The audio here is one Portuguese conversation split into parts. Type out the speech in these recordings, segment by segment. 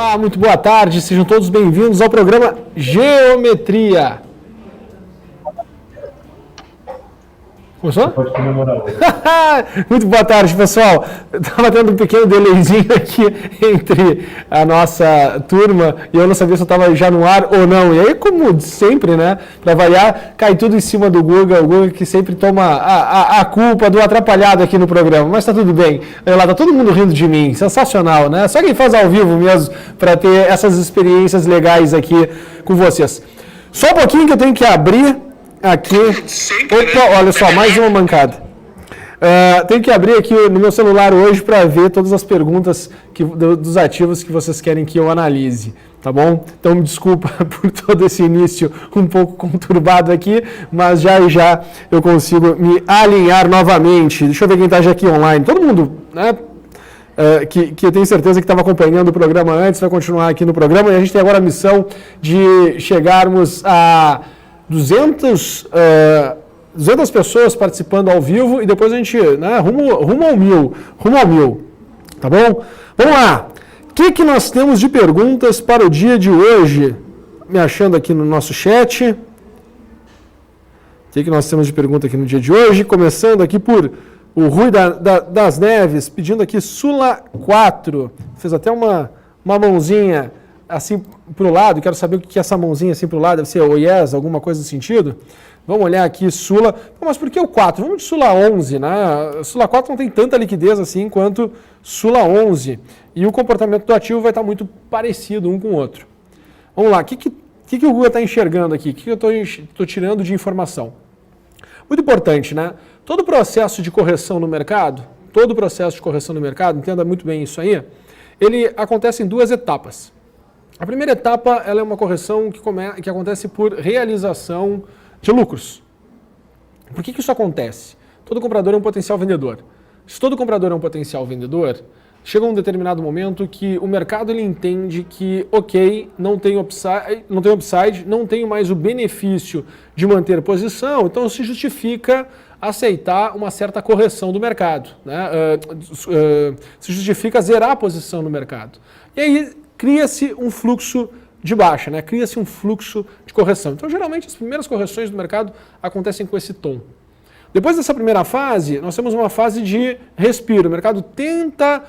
Olá, muito boa tarde, sejam todos bem-vindos ao programa Geometria. Começou? Pode comemorar hoje. Muito boa tarde, pessoal. Estava tendo um pequeno delayzinho aqui entre a nossa turma e eu não sabia se eu estava já no ar ou não. E aí, como sempre, né, para variar, cai tudo em cima do Guga, o Guga que sempre toma a culpa do atrapalhado aqui no programa. Mas está tudo bem. Olha lá, tá todo mundo rindo de mim. Sensacional, né? Só quem faz ao vivo mesmo para ter essas experiências legais aqui com vocês. Só um pouquinho que eu tenho que abrir aqui. Opa, olha só, mais uma mancada. Tenho que abrir aqui no meu celular hoje para ver todas as perguntas dos ativos que vocês querem que eu analise, tá bom? Então me desculpa por todo esse início um pouco conturbado aqui, mas já eu consigo me alinhar novamente. Deixa eu ver quem está já aqui online. Todo mundo, né? Que eu tenho certeza que estava acompanhando o programa antes, vai continuar aqui no programa. E a gente tem agora a missão de chegarmos a 200 pessoas participando ao vivo e depois a gente, né, rumo ao mil, tá bom? Vamos lá, o que nós temos de perguntas para o dia de hoje? Me achando aqui no nosso chat. O que nós temos de pergunta aqui no dia de hoje? Começando aqui por o Rui das Neves, pedindo aqui Sula 4, fez até uma mãozinha assim para o lado, quero saber o que é essa mãozinha assim para o lado, deve ser o yes, alguma coisa do sentido. Vamos olhar aqui Sula, mas por que o 4? Vamos de Sula 11, né? Sula 4 não tem tanta liquidez assim quanto Sula 11, e o comportamento do ativo vai estar muito parecido um com o outro. Vamos lá, o que o Google está enxergando aqui? O que eu estou tirando de informação? Muito importante, né? Todo processo de correção no mercado, entenda muito bem isso aí, ele acontece em duas etapas. A primeira etapa ela é uma correção que acontece por realização de lucros. Por que isso acontece? Todo comprador é um potencial vendedor. Se todo comprador é um potencial vendedor, chega um determinado momento que o mercado ele entende que, ok, não tem upside, não tenho mais o benefício de manter posição, então se justifica aceitar uma certa correção do mercado, né? Se justifica zerar a posição no mercado. E aí cria-se um fluxo de baixa, né? Cria-se um fluxo de correção. Então, geralmente, as primeiras correções do mercado acontecem com esse tom. Depois dessa primeira fase, nós temos uma fase de respiro. O mercado tenta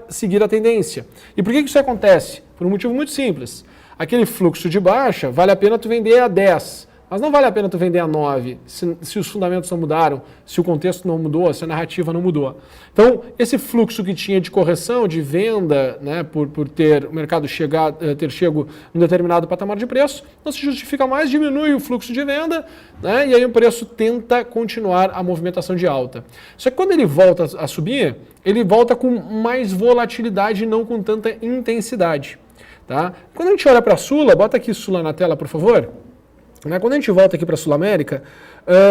seguir a tendência. E por que isso acontece? Por um motivo muito simples. Aquele fluxo de baixa, vale a pena tu vender a 10, mas não vale a pena tu vender a 9, se os fundamentos não mudaram, se o contexto não mudou, se a narrativa não mudou. Então, esse fluxo que tinha de correção, de venda, né, por ter o mercado ter chego em um determinado patamar de preço, não se justifica mais, diminui o fluxo de venda, né, e aí o preço tenta continuar a movimentação de alta. Só que quando ele volta a subir, ele volta com mais volatilidade e não com tanta intensidade. Tá? Quando a gente olha para a Sula, bota aqui Sula na tela, por favor. Quando a gente volta aqui para a Sul América,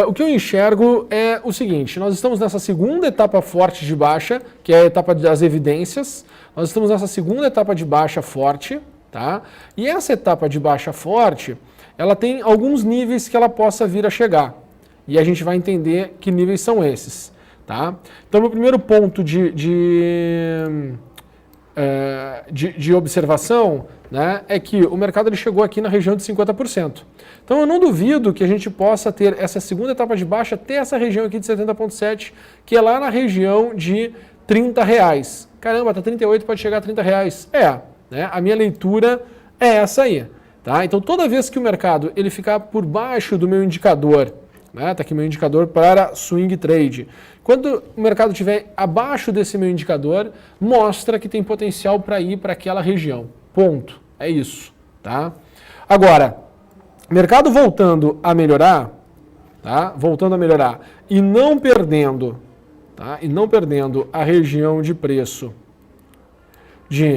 o que eu enxergo é o seguinte: nós estamos nessa segunda etapa forte de baixa, que é a etapa das evidências. Nós estamos nessa segunda etapa de baixa forte, tá? E essa etapa de baixa forte, ela tem alguns níveis que ela possa vir a chegar. E a gente vai entender que níveis são esses, tá? Então, meu primeiro ponto de observação, né, é que o mercado ele chegou aqui na região de 50%. Então eu não duvido que a gente possa ter essa segunda etapa de baixa até essa região aqui de 70,7, que é lá na região de R$30. Caramba, tá 38, pode chegar a R$30. Né, a minha leitura é essa aí. Tá? Então toda vez que o mercado ele ficar por baixo do meu indicador, né, tá aqui meu indicador para swing trade, quando o mercado estiver abaixo desse meu indicador, mostra que tem potencial para ir para aquela região. Ponto. É isso. Tá? Agora, mercado voltando a melhorar, tá? E não perdendo, tá? E não perdendo a região de preço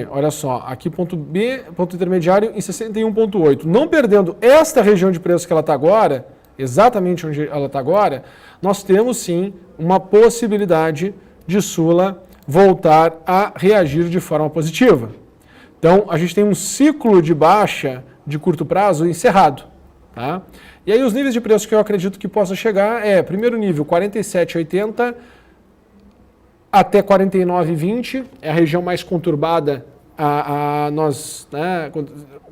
olha só, aqui ponto B, ponto intermediário em 61,8. Não perdendo esta região de preço que ela está agora, exatamente onde ela está agora, nós temos sim uma possibilidade de Sula voltar a reagir de forma positiva. Então, a gente tem um ciclo de baixa de curto prazo encerrado. Tá? E aí os níveis de preço que eu acredito que possa chegar primeiro nível, 47,80 até 49,20, é a região mais conturbada nós, né,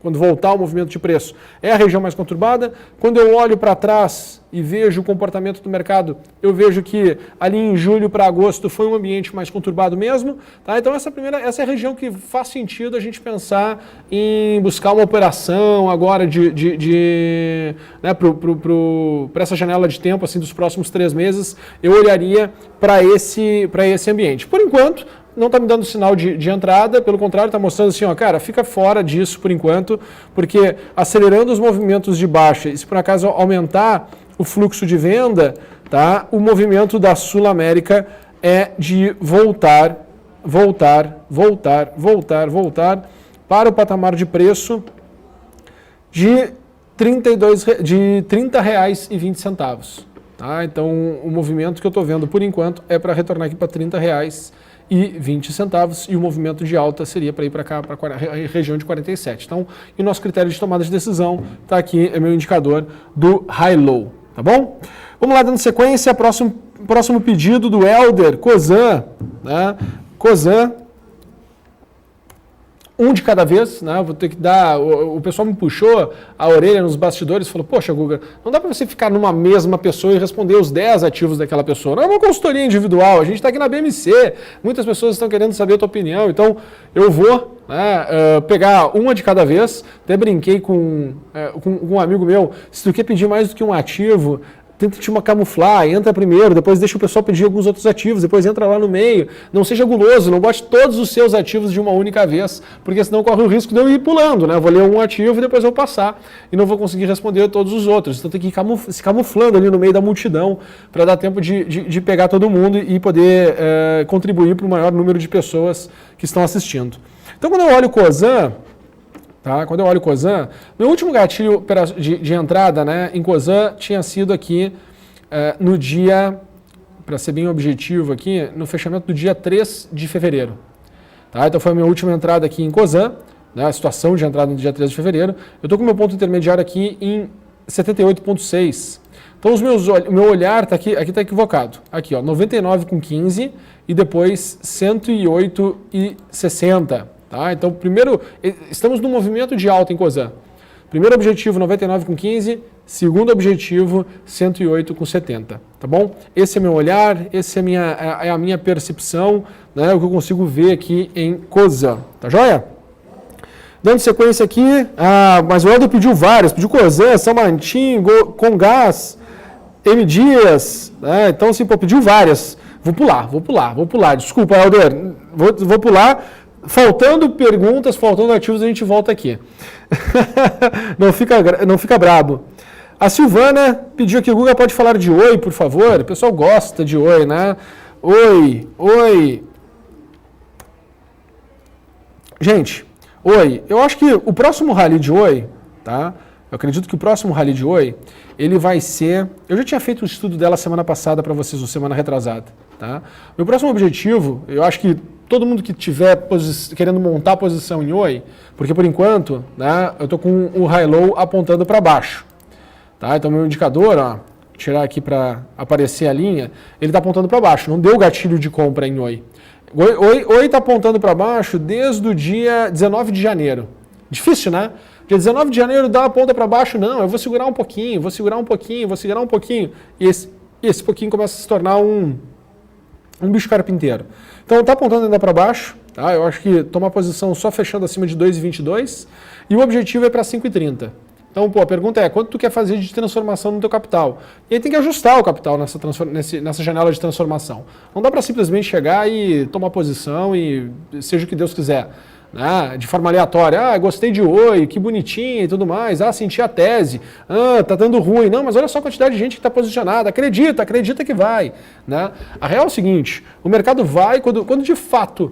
quando voltar o movimento de preço, é a região mais conturbada. Quando eu olho para trás e vejo o comportamento do mercado, eu vejo que ali em julho para agosto foi um ambiente mais conturbado mesmo. Tá? Então essa é a região que faz sentido a gente pensar em buscar uma operação agora né, para essa janela de tempo assim, dos próximos 3 meses, eu olharia para esse ambiente. Por enquanto, não está me dando sinal de entrada, pelo contrário, está mostrando assim, ó, cara, fica fora disso por enquanto, porque acelerando os movimentos de baixa, e se por acaso aumentar o fluxo de venda, tá, o movimento da Sul América é de voltar para o patamar de preço de R$ 30,20. Tá? Então, o movimento que eu estou vendo por enquanto é para retornar aqui para R$ 30,20 e o movimento de alta seria para ir para cá, para a região de 47. Então, e o nosso critério de tomada de decisão está aqui, é meu indicador do high-low, tá bom? Vamos lá, dando sequência, próximo pedido do Helder Cozan, né? Cozan, um de cada vez, né? Vou ter que dar. O pessoal me puxou a orelha nos bastidores e falou: poxa, Guga, não dá para você ficar numa mesma pessoa e responder os 10 ativos daquela pessoa. Não é uma consultoria individual, a gente está aqui na BMC, muitas pessoas estão querendo saber a tua opinião, então eu vou, né, pegar uma de cada vez. Até brinquei com um amigo meu: se tu quer pedir mais do que um ativo, tenta te camuflar, entra primeiro, depois deixa o pessoal pedir alguns outros ativos, depois entra lá no meio. Não seja guloso, não bote todos os seus ativos de uma única vez, porque senão corre o risco de eu ir pulando, né? Eu vou ler um ativo e depois eu vou passar e não vou conseguir responder todos os outros. Então tem que ir se camuflando ali no meio da multidão para dar tempo de pegar todo mundo e poder contribuir para o maior número de pessoas que estão assistindo. Então quando eu olho o Cozan, tá? Quando eu olho o Cozan, meu último gatilho de entrada, né, em Cozan tinha sido aqui no dia, para ser bem objetivo aqui, no fechamento do dia 3 de fevereiro. Tá? Então foi a minha última entrada aqui em Cozan, né, a situação de entrada no dia 3 de fevereiro. Eu estou com o meu ponto intermediário aqui em 78,6. Então o meu olhar está aqui está equivocado. Aqui, ó, 99,15 e depois 108,60. Tá? Então, primeiro, estamos no movimento de alta em Cozan. Primeiro objetivo, 99,15. Segundo objetivo, 108,70. Tá bom? Esse é meu olhar, essa é a minha percepção, né, o que eu consigo ver aqui em Cozan. Tá joia? Dando sequência aqui, mas o Helder pediu vários. Pediu Cozan, São Martin, Comgás, M. Dias. Né? Então, assim, pediu várias. Vou pular. Desculpa, Helder. Vou pular. Faltando perguntas, faltando ativos, a gente volta aqui. Não fica brabo. A Silvana pediu aqui: o Guga pode falar de Oi, por favor? O pessoal gosta de Oi, né? Oi. Gente, Oi, eu acho que o próximo rally de Oi, tá? Eu acredito que o próximo rally de Oi, ele vai ser... Eu já tinha feito um estudo dela semana passada para vocês, ou semana retrasada, tá? Meu próximo objetivo, eu acho que todo mundo que estiver querendo montar a posição em Oi, porque por enquanto, né, eu estou com o high-low apontando para baixo. Tá? Então meu indicador, ó, tirar aqui para aparecer a linha, ele está apontando para baixo, não deu gatilho de compra em Oi. Oi está apontando para baixo desde o dia 19 de janeiro. Difícil, né? Dia 19 de janeiro dá a ponta para baixo, não, eu vou segurar um pouquinho. E esse pouquinho começa a se tornar um bicho carpinteiro. Então está apontando ainda para baixo, tá? Eu acho que tomar posição só fechando acima de 2,22 e o objetivo é para 5,30. Então, a pergunta é: quanto tu quer fazer de transformação no teu capital? E aí tem que ajustar o capital nessa janela de transformação. Não dá para simplesmente chegar e tomar posição e seja o que Deus quiser. De forma aleatória, gostei de Oi, que bonitinha e tudo mais, senti a tese, tá dando ruim, não, mas olha só a quantidade de gente que está posicionada, acredita que vai. Né? A real é o seguinte: o mercado vai, quando de fato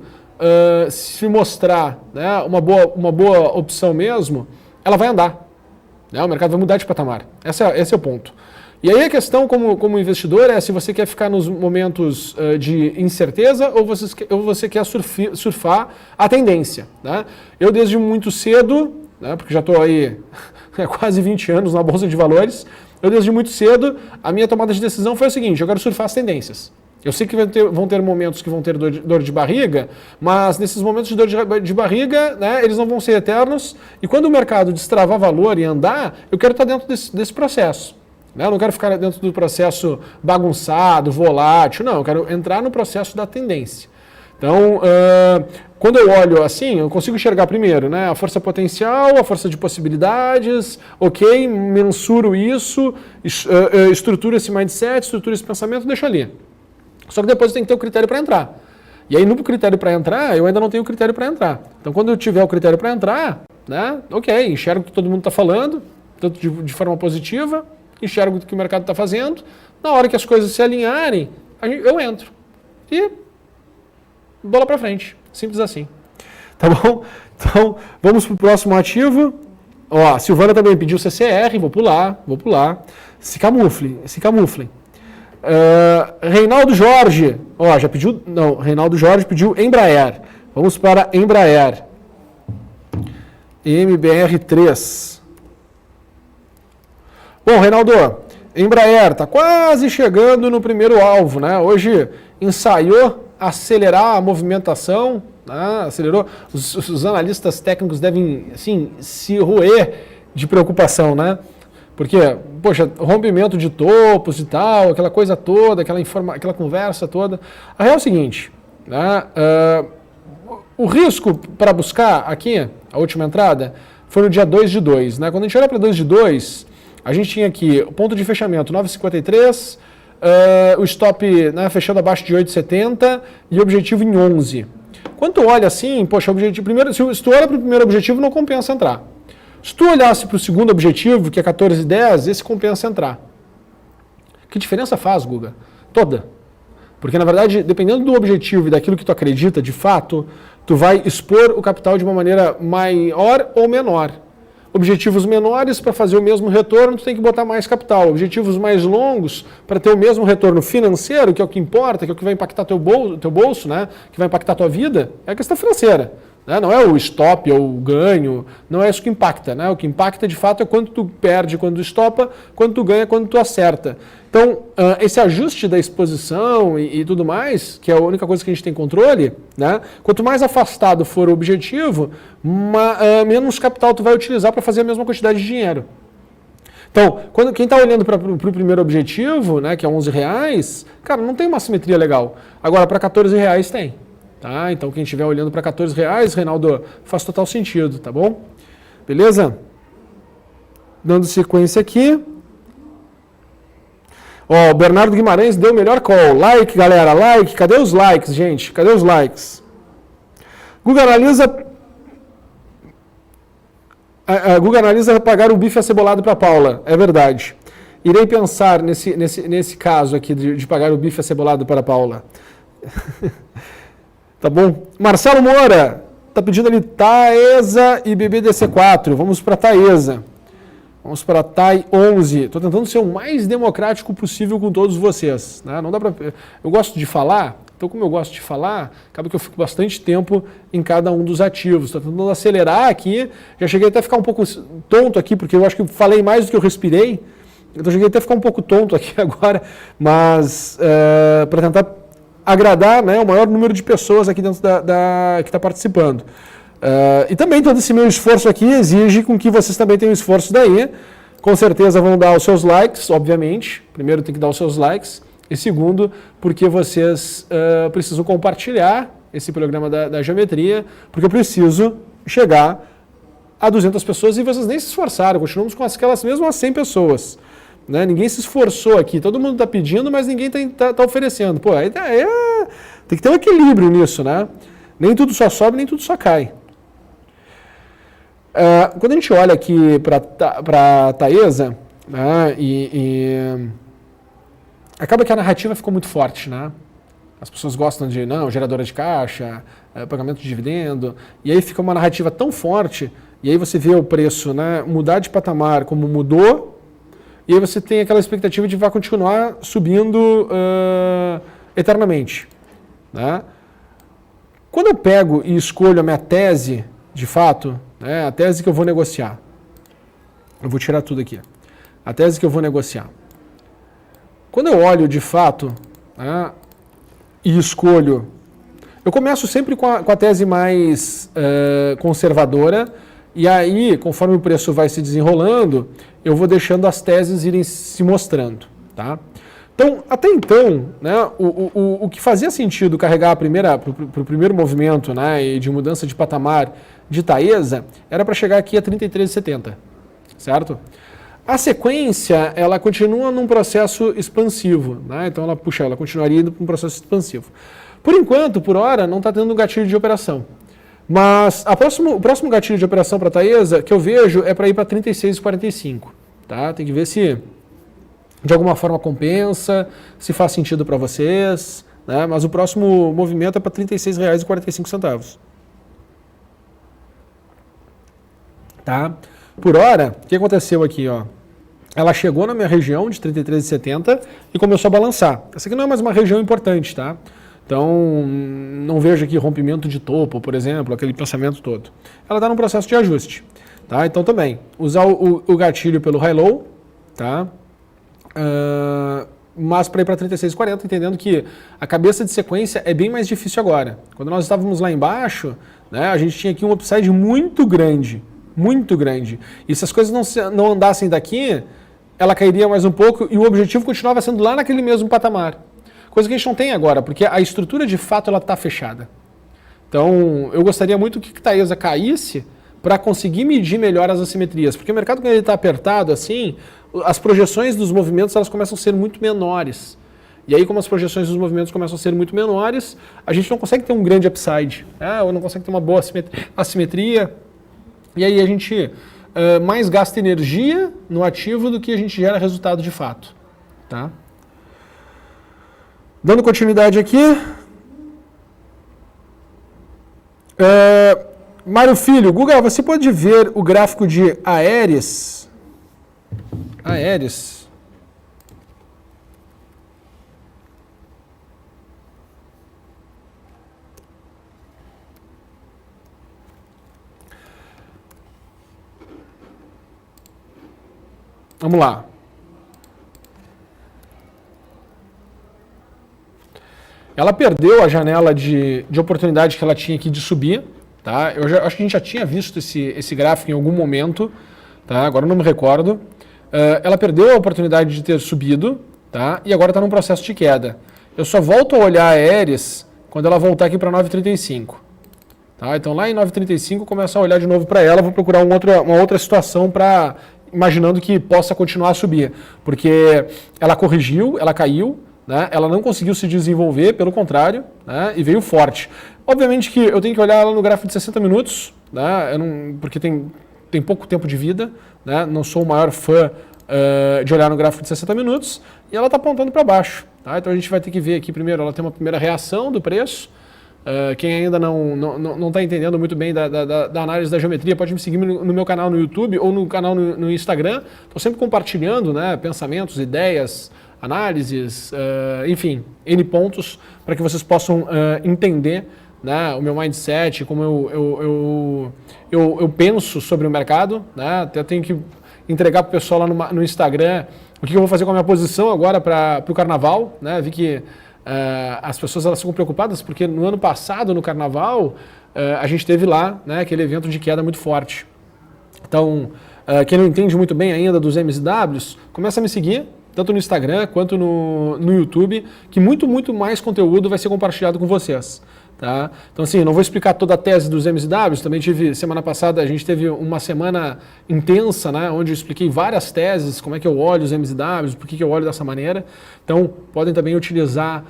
se mostrar, né, uma boa opção mesmo, ela vai andar. Né? O mercado vai mudar de patamar, esse é o ponto. E aí a questão como investidor é se você quer ficar nos momentos de incerteza ou você quer surfar a tendência. Né? Eu desde muito cedo, né, porque já estou aí há quase 20 anos na Bolsa de Valores, eu desde muito cedo, a minha tomada de decisão foi o seguinte: eu quero surfar as tendências. Eu sei que vão ter momentos que vão ter dor de barriga, mas nesses momentos de dor de barriga, né, eles não vão ser eternos. E quando o mercado destravar valor e andar, eu quero estar dentro desse processo. Né? Eu não quero ficar dentro do processo bagunçado, volátil. Não, eu quero entrar no processo da tendência. Então, quando eu olho assim, eu consigo enxergar primeiro, né, a força potencial, a força de possibilidades, ok, mensuro isso, estruturo esse mindset, estruturo esse pensamento, deixo ali. Só que depois eu tenho que ter o critério para entrar. E aí no critério para entrar, eu ainda não tenho o critério para entrar. Então quando eu tiver o critério para entrar, né, ok, enxergo o que todo mundo está falando, tanto de forma positiva, enxergo o que o mercado está fazendo, na hora que as coisas se alinharem, eu entro. E bola para frente, simples assim. Tá bom? Então vamos para o próximo ativo. Ó, a Silvana também pediu CCR, vou pular. Se camuflem. Reinaldo Jorge, ó, já pediu, não, Reinaldo Jorge pediu Embraer. Vamos para Embraer. MBR3. Bom, Reinaldo, Embraer está quase chegando no primeiro alvo, né? Hoje ensaiou acelerar a movimentação, né? Acelerou. Os analistas técnicos devem, assim, se roer de preocupação, né? Porque, poxa, rompimento de topos e tal, aquela coisa toda, aquela conversa toda. A real é o seguinte, né, o risco para buscar aqui, a última entrada, foi no dia 2/2. Né? Quando a gente olha para 2/2, a gente tinha aqui o ponto de fechamento 9,53, o stop, né, fechando abaixo de 8,70 e o objetivo em 11. Quando tu olha assim, poxa, primeiro, se tu olha para o primeiro objetivo, não compensa entrar. Se tu olhasse para o segundo objetivo, que é 14,10, esse compensa entrar. Que diferença faz, Guga? Toda. Porque, na verdade, dependendo do objetivo e daquilo que tu acredita, de fato, tu vai expor o capital de uma maneira maior ou menor. Objetivos menores, para fazer o mesmo retorno, tu tem que botar mais capital. Objetivos mais longos, para ter o mesmo retorno financeiro, que é o que importa, que é o que vai impactar teu bolso, né? Que vai impactar tua vida, é a questão financeira. Não é o stop ou o ganho, não é isso que impacta. Né? O que impacta, de fato, é quando tu perde, quando tu estopa, quando tu ganha, quando tu acerta. Então, esse ajuste da exposição e tudo mais, que é a única coisa que a gente tem controle, né? Quanto mais afastado for o objetivo, menos capital tu vai utilizar para fazer a mesma quantidade de dinheiro. Então, quem está olhando para o primeiro objetivo, né, que é R$11, cara, não tem uma simetria legal. Agora, para R$14 tem. Tá? Então, quem estiver olhando para R$14, Reinaldo, faz total sentido, tá bom? Beleza? Dando sequência aqui. Ó, o Bernardo Guimarães deu o melhor call. Like, galera, like. Cadê os likes, gente? Cadê os likes? Guga analisa pagar o bife acebolado para Paula. É verdade. Irei pensar nesse caso aqui de pagar o bife acebolado para Paula. Tá bom? Marcelo Moura tá pedindo ali Taesa e BBDC4. Vamos para Taesa. Vamos para TAI 11. Estou tentando ser o mais democrático possível com todos vocês. Né? Não dá pra... Eu gosto de falar, então como eu gosto de falar, acaba que eu fico bastante tempo em cada um dos ativos. Estou tentando acelerar aqui. Já cheguei até a ficar um pouco tonto aqui, porque eu acho que eu falei mais do que eu respirei. Então cheguei até a ficar um pouco tonto aqui agora, mas para tentar agradar, né, o maior número de pessoas aqui dentro que está participando. E também todo esse meu esforço aqui exige com que vocês também tenham esforço daí. Com certeza vão dar os seus likes, obviamente. Primeiro tem que dar os seus likes. E segundo, porque vocês precisam compartilhar esse programa da geometria, porque eu preciso chegar a 200 pessoas e vocês nem se esforçaram. Continuamos com aquelas mesmas 100 pessoas. Né? Ninguém se esforçou aqui. Todo mundo está pedindo, mas ninguém está oferecendo. Pô, aí tem que ter um equilíbrio nisso, né? Nem tudo só sobe, nem tudo só cai. Quando a gente olha aqui para a Taesa, né, acaba que a narrativa ficou muito forte, né? As pessoas gostam de, geradora de caixa, pagamento de dividendo, e aí fica uma narrativa tão forte, e aí você vê o preço, né, mudar de patamar como mudou, e aí você tem aquela expectativa de vai continuar subindo eternamente. Né? Quando eu pego e escolho a minha tese, de fato, a tese que eu vou negociar. Eu vou tirar tudo aqui. A tese que eu vou negociar. Quando eu olho de fato e escolho. Eu começo sempre com a tese mais conservadora, e aí, conforme o preço vai se desenrolando, eu vou deixando as teses irem se mostrando. Tá? Então, até então, né, o que fazia sentido carregar para o primeiro movimento, né, e de mudança de patamar de Taesa era para chegar aqui a 33,70, certo? A sequência, ela continua num processo expansivo, né? Então ela continuaria indo para um processo expansivo. Por enquanto, por hora, não está tendo um gatilho de operação. Mas o próximo gatilho de operação para a Taesa que eu vejo é para ir para 36,45. Tá? Tem que ver se de alguma forma compensa, se faz sentido para vocês. Né? Mas o próximo movimento é para R$ 36,45. Tá? Por hora, o que aconteceu aqui? Ó? Ela chegou na minha região de 33,70 e começou a balançar. Essa aqui não é mais uma região importante, tá? Então, não vejo aqui rompimento de topo, por exemplo, aquele pensamento todo. Ela está num processo de ajuste. Tá? Então, também, usar o gatilho pelo high-low, tá? Mas para ir para 36,40, entendendo que a cabeça de sequência é bem mais difícil agora. Quando nós estávamos lá embaixo, né, a gente tinha aqui um upside muito grande. Muito grande. E se as coisas não andassem daqui, ela cairia mais um pouco e o objetivo continuava sendo lá naquele mesmo patamar. Coisa que a gente não tem agora, porque a estrutura de fato ela está fechada. Então, eu gostaria muito que a Taesa caísse para conseguir medir melhor as assimetrias. Porque o mercado, quando ele está apertado assim, as projeções dos movimentos elas começam a ser muito menores. E aí, como as projeções dos movimentos começam a ser muito menores, a gente não consegue ter um grande upside, né? Ou não consegue ter uma boa assimetria. E aí a gente mais gasta energia no ativo do que a gente gera resultado de fato. Tá? Dando continuidade aqui. Mário Filho, Guga, você pode ver o gráfico de Aeres? Aeres. Vamos lá. Ela perdeu a janela de oportunidade que ela tinha aqui de subir. Tá? Acho que a gente já tinha visto esse gráfico em algum momento. Tá? Agora não me recordo. Ela perdeu a oportunidade de ter subido. Tá? E agora está num processo de queda. Eu só volto a olhar a Aeres quando ela voltar aqui para 9,35. Tá? Então lá em 9,35 eu começo a olhar de novo para ela. Vou procurar uma outra situação para... imaginando que possa continuar a subir, porque ela corrigiu, ela caiu, né? Ela não conseguiu se desenvolver, pelo contrário, né? E veio forte. Obviamente que eu tenho que olhar ela no gráfico de 60 minutos, né? Porque tem pouco tempo de vida, né? Não sou o maior fã de olhar no gráfico de 60 minutos, e ela está apontando para baixo. Tá? Então a gente vai ter que ver aqui primeiro, ela tem uma primeira reação do preço. Quem ainda não está entendendo muito bem da análise da geometria, pode me seguir no meu canal no YouTube ou no canal no Instagram. Estou sempre compartilhando, né, pensamentos, ideias, análises, enfim, N pontos para que vocês possam entender, né, o meu mindset, como eu penso sobre o mercado. Né, até tenho que entregar para o pessoal lá no Instagram o que eu vou fazer com a minha posição agora para o carnaval. Né, vi que as pessoas elas ficam preocupadas porque no ano passado, no carnaval, a gente teve lá, né, aquele evento de queda muito forte. Então, quem não entende muito bem ainda dos MSWs, começa a me seguir, tanto no Instagram quanto no YouTube, que muito mais conteúdo vai ser compartilhado com vocês. Tá? Então, assim, eu não vou explicar toda a tese dos MSWs, também semana passada, a gente teve uma semana intensa, né, onde eu expliquei várias teses, como é que eu olho os MSWs, por que eu olho dessa maneira. Então, podem também utilizar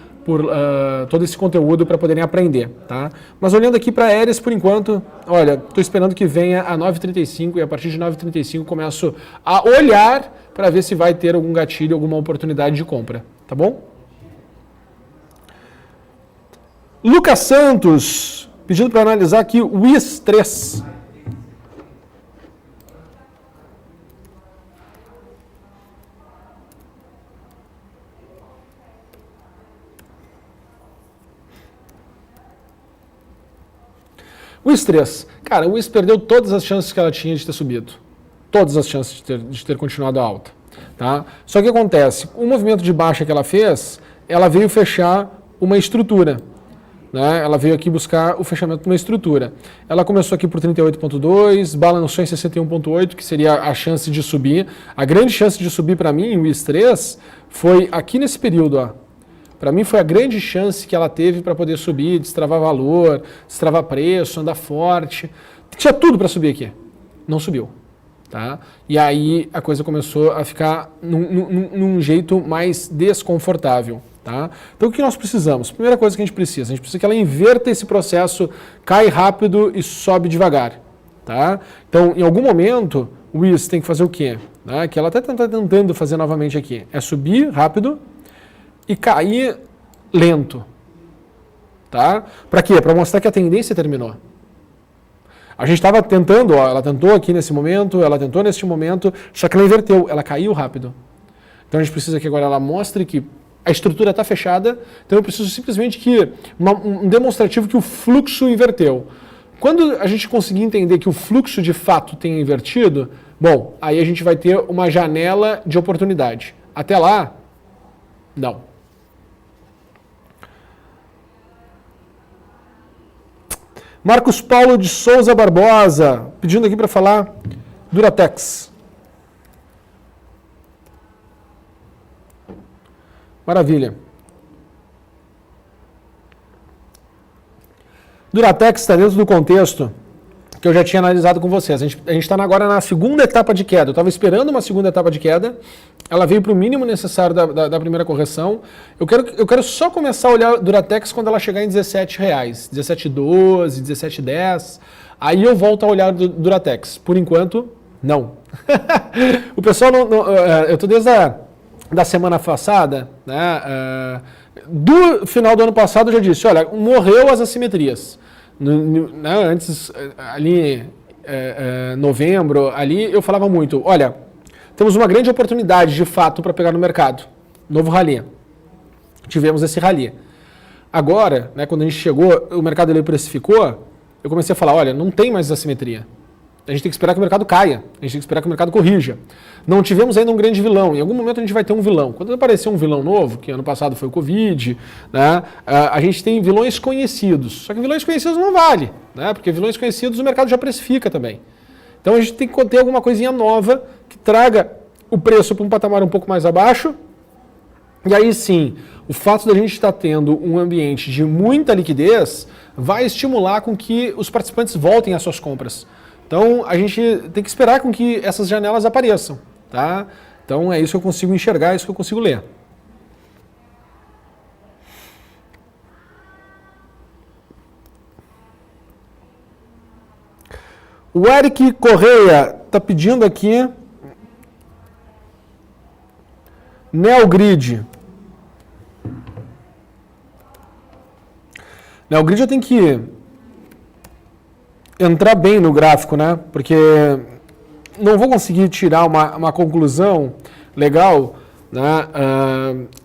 todo esse conteúdo para poderem aprender. Tá? Mas olhando aqui para a Aeres, por enquanto, olha, estou esperando que venha a 9,35 e a partir de 9,35 começo a olhar para ver se vai ter algum gatilho, alguma oportunidade de compra. Tá bom? Lucas Santos, pedindo para analisar aqui o WIS3. O WIS3. Cara, o WIS perdeu todas as chances que ela tinha de ter subido. Todas as chances de ter continuado alta. Tá? Só que acontece, o movimento de baixa que ela fez, ela veio fechar uma estrutura. Né? Ela veio aqui buscar o fechamento de uma estrutura. Ela começou aqui por 38,2, balançou em 61,8, que seria a chance de subir. A grande chance de subir para mim, o IS3, foi aqui nesse período. Para mim foi a grande chance que ela teve para poder subir, destravar valor, destravar preço, andar forte. Tinha tudo para subir aqui. Não subiu. Tá? E aí a coisa começou a ficar num jeito mais desconfortável. Tá? Então o que nós precisamos? Primeira coisa que a gente precisa que ela inverta esse processo, cai rápido e sobe devagar. Tá? Então em algum momento o IS tem que fazer o quê? Né? Que ela até está tentando fazer novamente aqui. É subir rápido e cair lento. Tá? Para quê? Para mostrar que a tendência terminou. A gente estava tentando, ela tentou aqui nesse momento, ela tentou neste momento, só que ela inverteu, ela caiu rápido. Então a gente precisa que agora ela mostre que a estrutura está fechada, então eu preciso simplesmente que um demonstrativo que o fluxo inverteu. Quando a gente conseguir entender que o fluxo de fato tem invertido, bom, aí a gente vai ter uma janela de oportunidade. Até lá, não. Marcos Paulo de Souza Barbosa, pedindo aqui para falar Duratex. Maravilha. Duratex está dentro do contexto que eu já tinha analisado com vocês. A gente está agora na segunda etapa de queda. Eu estava esperando uma segunda etapa de queda. Ela veio para o mínimo necessário da primeira correção. Eu quero só começar a olhar Duratex quando ela chegar em R$17. 17,12, 17,10. Aí eu volto a olhar Duratex. Por enquanto, não. O pessoal eu estou desde da semana passada, né, do final do ano passado eu já disse, olha, morreu as assimetrias. Antes, ali, novembro, ali eu falava muito, olha, temos uma grande oportunidade de fato para pegar no mercado. Novo rally. Tivemos esse rally. Agora, né, quando a gente chegou, o mercado ele precificou, eu comecei a falar, olha, não tem mais assimetria. A gente tem que esperar que o mercado caia, a gente tem que esperar que o mercado corrija. Não tivemos ainda um grande vilão, em algum momento a gente vai ter um vilão. Quando aparecer um vilão novo, que ano passado foi o Covid, né, a gente tem vilões conhecidos. Só que vilões conhecidos não vale, né, porque vilões conhecidos o mercado já precifica também. Então a gente tem que ter alguma coisinha nova que traga o preço para um patamar um pouco mais abaixo. E aí sim, o fato da gente estar tendo um ambiente de muita liquidez vai estimular com que os participantes voltem às suas compras. Então, a gente tem que esperar com que essas janelas apareçam, tá? Então, é isso que eu consigo enxergar, é isso que eu consigo ler. O Eric Correia está pedindo aqui Neogrid. Neogrid eu tenho que entrar bem no gráfico, né? Porque não vou conseguir tirar uma conclusão legal, né,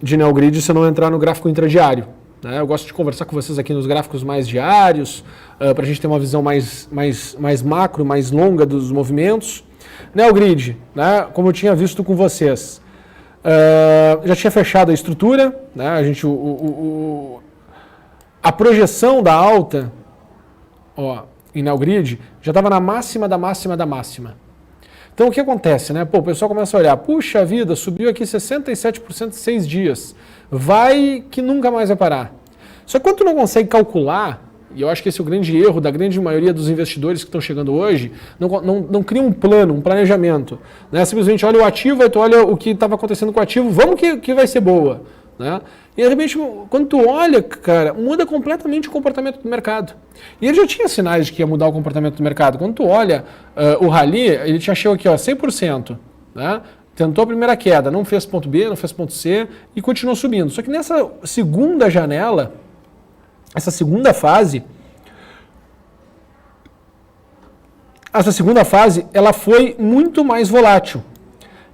de Neogrid se eu não entrar no gráfico intradiário. Né? Eu gosto de conversar com vocês aqui nos gráficos mais diários, para a gente ter uma visão mais macro, mais longa dos movimentos. Neogrid, né, como eu tinha visto com vocês, já tinha fechado a estrutura, né? A projeção da alta, em Neogrid, já estava na máxima da máxima da máxima. Então o que acontece, né? O pessoal começa a olhar, puxa vida, subiu aqui 67% em 6 dias. Vai que nunca mais vai parar. Só que quando tu não consegue calcular, e eu acho que esse é o grande erro da grande maioria dos investidores que estão chegando hoje, não cria um plano, um planejamento. Né? Simplesmente olha o ativo, aí tu olha o que estava acontecendo com o ativo, vamos que vai ser boa. Né? E de repente, quando tu olha, cara, muda completamente o comportamento do mercado. E ele já tinha sinais de que ia mudar o comportamento do mercado. Quando tu olha o rally, ele te achou aqui, 100%. Né? Tentou a primeira queda, não fez ponto B, não fez ponto C e continuou subindo. Só que nessa segunda janela, essa segunda fase, ela foi muito mais volátil.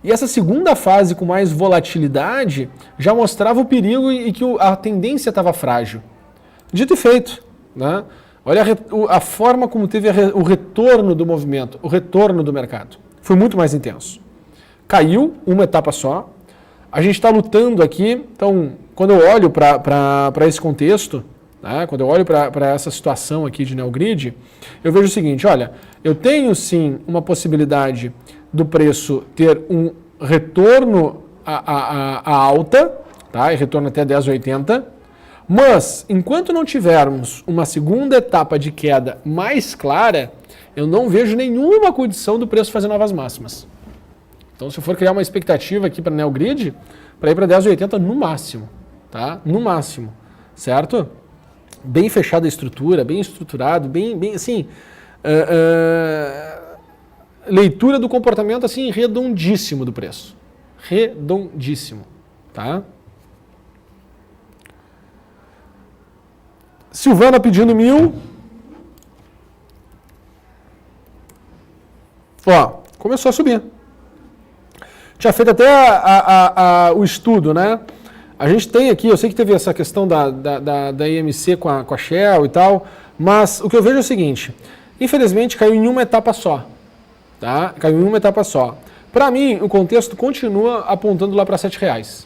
E essa segunda fase com mais volatilidade já mostrava o perigo e que a tendência estava frágil. Dito e feito. Né? Olha a forma como teve o retorno do movimento, o retorno do mercado. Foi muito mais intenso. Caiu uma etapa só. A gente está lutando aqui, então quando eu olho para esse contexto, tá? Quando eu olho para essa situação aqui de Neogrid, eu vejo o seguinte, olha, eu tenho sim uma possibilidade do preço ter um retorno a alta, tá? E retorno até 10,80, mas enquanto não tivermos uma segunda etapa de queda mais clara, eu não vejo nenhuma condição do preço fazer novas máximas. Então, se eu for criar uma expectativa aqui para a Neogrid, para ir para 10,80 no máximo, tá? No máximo, certo? Bem fechada a estrutura, bem estruturado, bem assim, leitura do comportamento assim redondíssimo do preço, redondíssimo, tá? Silvana pedindo 1.000. Ó, começou a subir. Tinha feito até o estudo, né? A gente tem aqui, eu sei que teve essa questão da IMC com a Shell e tal, mas o que eu vejo é o seguinte, infelizmente caiu em uma etapa só, tá? Caiu em uma etapa só. Para mim, o contexto continua apontando lá para R$7.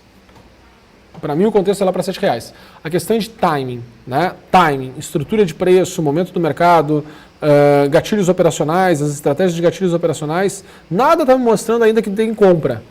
Para mim, o contexto é lá para R$7. A questão de timing, né? Timing, estrutura de preço, momento do mercado, gatilhos operacionais, as estratégias de gatilhos operacionais, nada está me mostrando ainda que tem compra.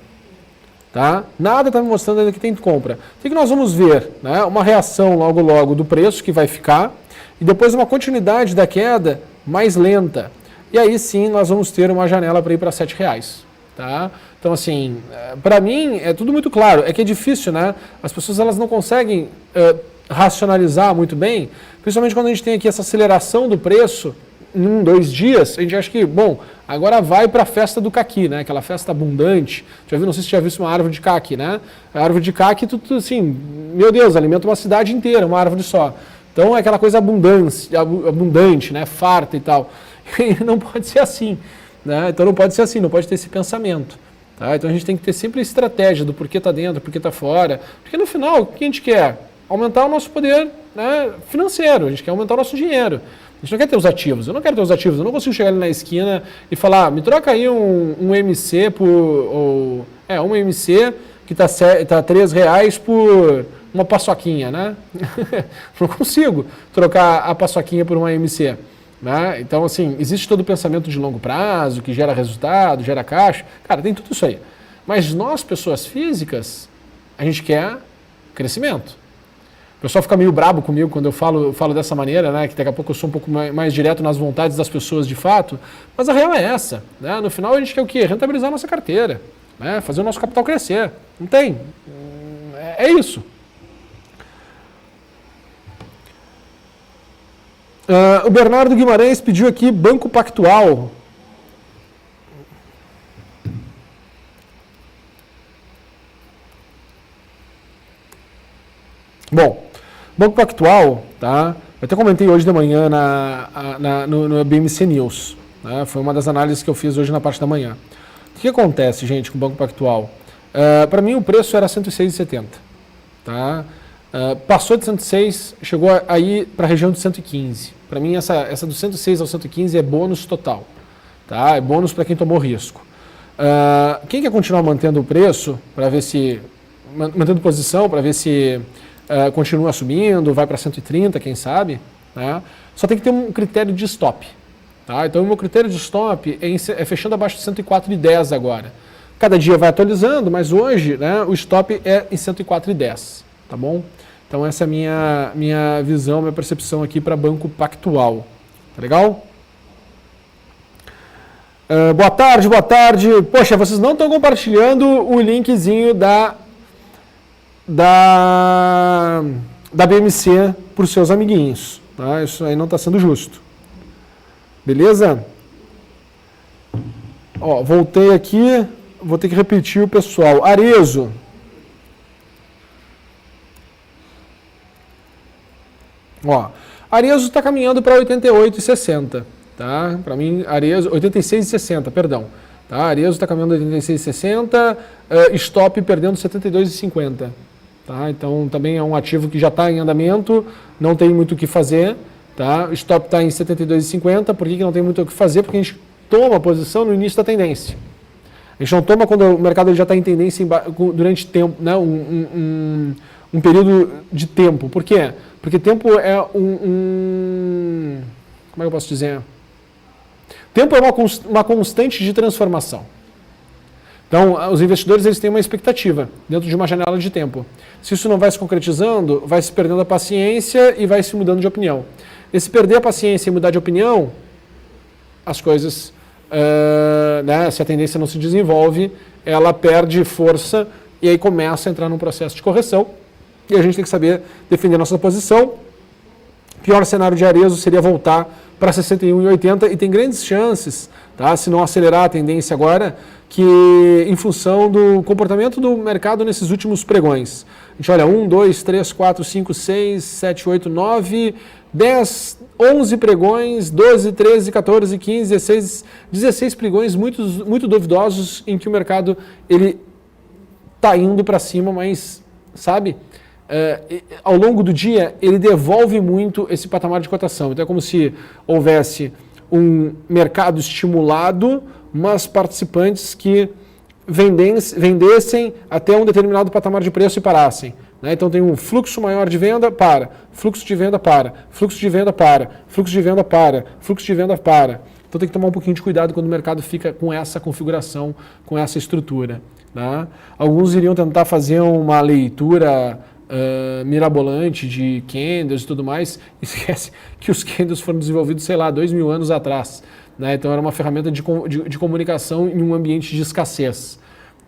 Tá? Nada está me mostrando ainda que tem compra. O que nós vamos ver? Né? Uma reação logo do preço que vai ficar e depois uma continuidade da queda mais lenta. E aí sim nós vamos ter uma janela para ir para R$7. Tá? Então assim, para mim é tudo muito claro. É que é difícil, né? As pessoas elas não conseguem racionalizar muito bem, principalmente quando a gente tem aqui essa aceleração do preço em 1, 2 dias, a gente acha que, bom, agora vai para a festa do caqui, né? Aquela festa abundante. Já viu, não sei se você já viu uma árvore de caqui, né? A árvore de caqui, tudo assim, meu Deus, alimenta uma cidade inteira, uma árvore só. Então é aquela coisa abundante, né? Farta e tal. E não pode ser assim, né? Então não pode ser assim, não pode ter esse pensamento. Tá? Então a gente tem que ter sempre a estratégia do porquê está dentro, porquê está fora. Porque no final, o que a gente quer? Aumentar o nosso poder, né, financeiro, a gente quer aumentar o nosso dinheiro. A gente não quer ter os ativos, eu não quero ter os ativos, eu não consigo chegar ali na esquina e falar, me troca aí um MC por... um MC que está R$3 por uma paçoquinha, né? Não consigo trocar a paçoquinha por uma MC. Né? Então, assim, existe todo o pensamento de longo prazo, que gera resultado, gera caixa. Cara, tem tudo isso aí. Mas nós, pessoas físicas, a gente quer crescimento. O pessoal fica meio brabo comigo quando eu falo dessa maneira, né? Que daqui a pouco eu sou um pouco mais direto nas vontades das pessoas de fato, mas a real é essa, né? No final a gente quer o quê? Rentabilizar a nossa carteira, né? Fazer o nosso capital crescer. Não tem. É isso. O Bernardo Guimarães pediu aqui Banco Pactual. Bom, Banco Pactual, tá? Eu até comentei hoje de manhã no BMC News. Né? Foi uma das análises que eu fiz hoje na parte da manhã. O que acontece, gente, com o Banco Pactual? Para mim o preço era 106,70. Tá? Passou de 106, chegou aí para a região de 115. Para mim essa do 106 ao 115 é bônus total. Tá? É bônus para quem tomou risco. Quem quer continuar mantendo o preço, para ver se... mantendo posição, para ver se... continua subindo, vai para 130, quem sabe, né? Só tem que ter um critério de stop. Tá? Então, o meu critério de stop é fechando abaixo de 104,10 agora. Cada dia vai atualizando, mas hoje, né, o stop é em 104,10. Tá bom? Então, essa é a minha visão, minha percepção aqui para Banco Pactual. Tá legal? Boa tarde, boa tarde. Poxa, vocês não estão compartilhando o linkzinho da BMC para os seus amiguinhos. Tá? Isso aí não está sendo justo. Beleza? Ó, voltei aqui, vou ter que repetir o pessoal. Arezo. Ó, Arezo está caminhando para 88,60. Tá? Para mim, Arezo, 86,60, perdão. Tá? Arezo está caminhando 86,60, stop perdendo 72,50. Tá? Então, também é um ativo que já está em andamento, não tem muito o que fazer. Tá? O stop está em 72,50. Por que não tem muito o que fazer? Porque a gente toma a posição no início da tendência. A gente não toma quando o mercado já está em tendência durante tempo, né? um período de tempo. Por quê? Porque tempo é como é que eu posso dizer? Tempo é uma constante de transformação. Então, os investidores eles têm uma expectativa dentro de uma janela de tempo. Se isso não vai se concretizando, vai se perdendo a paciência e vai se mudando de opinião. E se perder a paciência e mudar de opinião, as coisas, se a tendência não se desenvolve, ela perde força e aí começa a entrar num processo de correção. E a gente tem que saber defender nossa posição. Pior cenário de Arezzo seria voltar para 61,80 e tem grandes chances, tá, se não acelerar a tendência agora, que em função do comportamento do mercado nesses últimos pregões. A gente olha 1, 2, 3, 4, 5, 6, 7, 8, 9, 10, 11 pregões, 12, 13, 14, 15, 16 pregões muito duvidosos em que o mercado ele está indo para cima, mas, sabe, ao longo do dia ele devolve muito esse patamar de cotação. Então é como se houvesse um mercado estimulado, mas participantes que vendessem até um determinado patamar de preço e parassem. Né? Então tem um fluxo maior de venda, para, fluxo de venda, para, fluxo de venda, para, fluxo de venda, para, fluxo de venda, para. Então tem que tomar um pouquinho de cuidado quando o mercado fica com essa configuração, com essa estrutura. Tá? Alguns iriam tentar fazer uma leitura mirabolante de candles e tudo mais, esquece que os candles foram desenvolvidos, sei lá, 2.000 anos atrás. Né? Então era uma ferramenta de comunicação em um ambiente de escassez.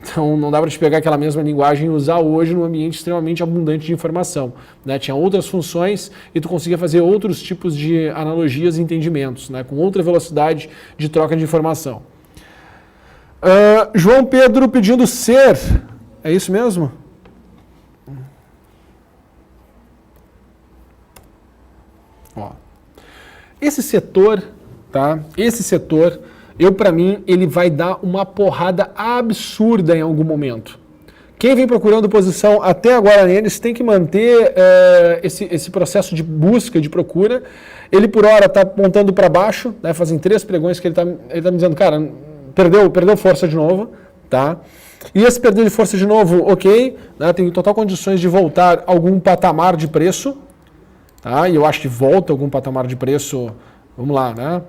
Então não dá para te pegar aquela mesma linguagem e usar hoje num ambiente extremamente abundante de informação. Né? Tinha outras funções e tu conseguia fazer outros tipos de analogias e entendimentos, né? Com outra velocidade de troca de informação. João Pedro pedindo ser. É isso mesmo? Ó. Esse setor, tá? Esse setor, para mim, ele vai dar uma porrada absurda em algum momento. Quem vem procurando posição até agora neles tem que manter esse processo de busca, de procura. Ele por hora está apontando para baixo, né? Fazem 3 pregões que ele tá me dizendo, cara, perdeu força de novo, tá? E esse perder de força de novo, ok, né? Tem total condições de voltar a algum patamar de preço. Tá? E eu acho que volta algum patamar de preço, vamos lá, né?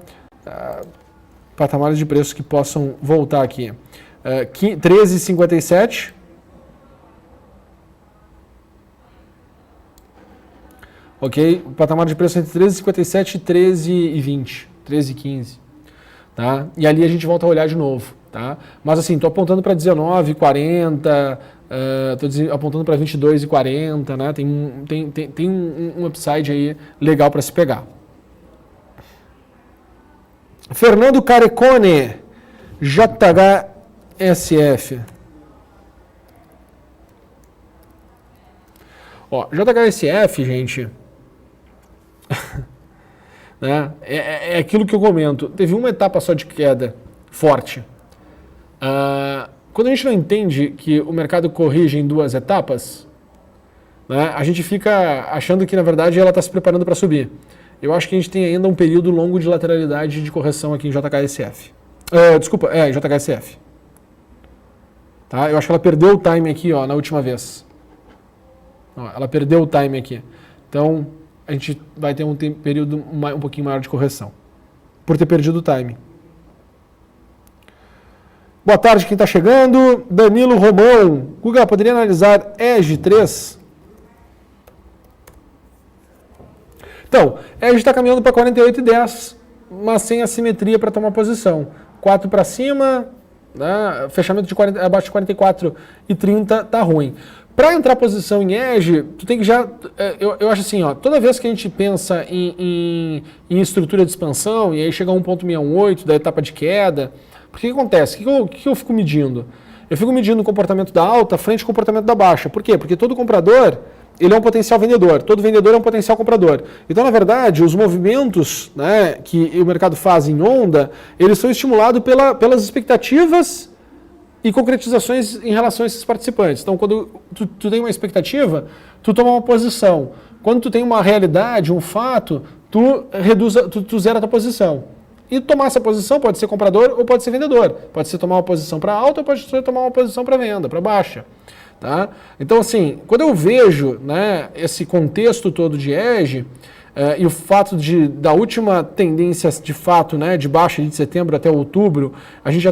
Patamares de preço que possam voltar aqui. 13,57. Ok? O patamar de preço entre 13,57 e 13,20. 13,15. Tá? E ali a gente volta a olhar de novo. Tá? Mas assim, estou apontando para 19,40. Estou apontando para 22,40, né? Tem um upside aí legal para se pegar. Fernando Carecone, JHSF. Ó, JHSF, gente, né? É aquilo que eu comento. Teve uma etapa só de queda forte. Quando a gente não entende que o mercado corrige em 2 etapas, né, a gente fica achando que, na verdade, ela está se preparando para subir. Eu acho que a gente tem ainda um período longo de lateralidade de correção aqui em JHSF. JHSF. Tá? Eu acho que ela perdeu o time aqui, ó, na última vez. Ó, ela perdeu o time aqui. Então, a gente vai ter um período um pouquinho maior de correção. Por ter perdido o time. Boa tarde, quem está chegando. Danilo Romão. Guga, poderia analisar EG 3? Então, EG está caminhando para 48,10, mas sem assimetria para tomar posição. 4 para cima, né? Fechamento de abaixo de 44,30 tá ruim. Para entrar posição em EG, tu tem que já... Eu acho assim, ó, toda vez que a gente pensa em estrutura de expansão, e aí chega a 1,618 da etapa de queda... Porque o que acontece? O que eu fico medindo? Eu fico medindo o comportamento da alta frente ao comportamento da baixa. Por quê? Porque todo comprador, ele é um potencial vendedor. Todo vendedor é um potencial comprador. Então, na verdade, os movimentos, né, que o mercado faz em onda, eles são estimulados pelas expectativas e concretizações em relação a esses participantes. Então, quando tu tem uma expectativa, tu toma uma posição. Quando tu tem uma realidade, um fato, tu zera a tua posição. E tomar essa posição pode ser comprador ou pode ser vendedor. Pode ser tomar uma posição para alta ou pode ser tomar uma posição para venda, para baixa. Tá? Então, assim, quando eu vejo, né, esse contexto todo de EG, e o fato da última tendência de fato, né, de baixa de setembro até outubro, a gente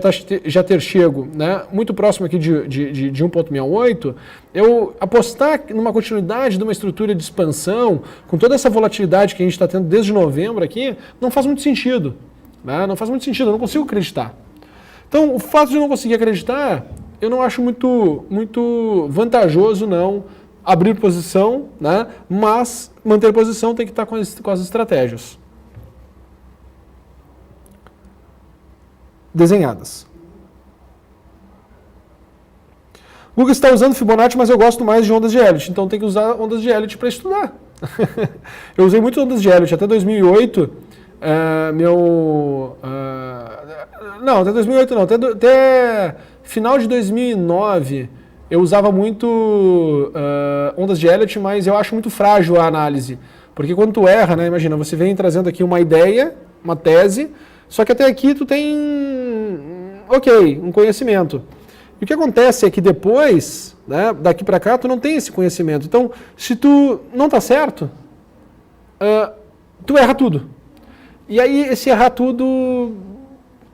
já ter chego, né, muito próximo aqui de 1,68, eu apostar numa continuidade de uma estrutura de expansão, com toda essa volatilidade que a gente está tendo desde novembro aqui, não faz muito sentido. Né? Não faz muito sentido, eu não consigo acreditar. Então, o fato de eu não conseguir acreditar, eu não acho muito vantajoso, não, abrir posição, né? Mas manter posição tem que estar com as estratégias desenhadas. O Google está usando Fibonacci, mas eu gosto mais de ondas de Elliott, então tem que usar ondas de Elliott para estudar. Eu usei muito ondas de Elliott, até 2008, não, até 2008 não, até final de 2009, eu usava muito ondas de Elliott, mas eu acho muito frágil a análise. Porque quando tu erra, né, imagina, você vem trazendo aqui uma ideia, uma tese, só que até aqui tu tem, um conhecimento. E o que acontece é que depois, né, daqui para cá, tu não tem esse conhecimento. Então, se tu não tá certo, tu erra tudo. E aí, esse errar tudo,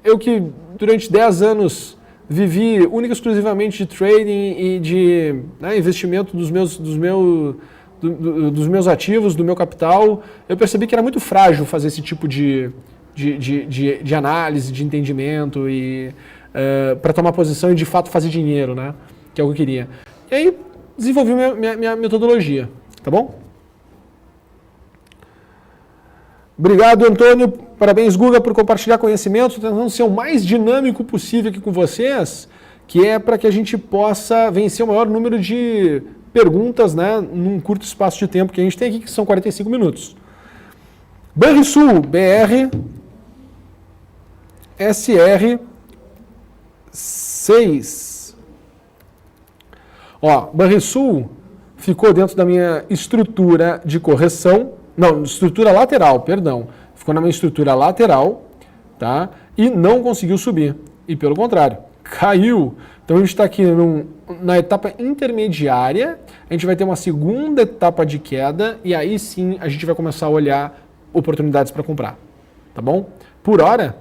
eu que durante 10 anos vivi única e exclusivamente de trading e de investimento dos meus ativos, do meu capital, eu percebi que era muito frágil fazer esse tipo de análise, de entendimento e para tomar posição e de fato fazer dinheiro, né? Que é o que eu queria. E aí desenvolvi minha metodologia, tá bom? Obrigado, Antônio. Parabéns, Guga, por compartilhar conhecimento. Estou tentando ser o mais dinâmico possível aqui com vocês, que é para que a gente possa vencer o maior número de perguntas, né, num curto espaço de tempo que a gente tem aqui, que são 45 minutos. Banrisul, BR, SR 6. Ó, Banrisul ficou dentro da minha estrutura de correção. Não, estrutura lateral, perdão. Ficou na minha estrutura lateral, tá? E não conseguiu subir. E pelo contrário, caiu. Então a gente está aqui na etapa intermediária, a gente vai ter uma segunda etapa de queda e aí sim a gente vai começar a olhar oportunidades para comprar. Tá bom? Por hora,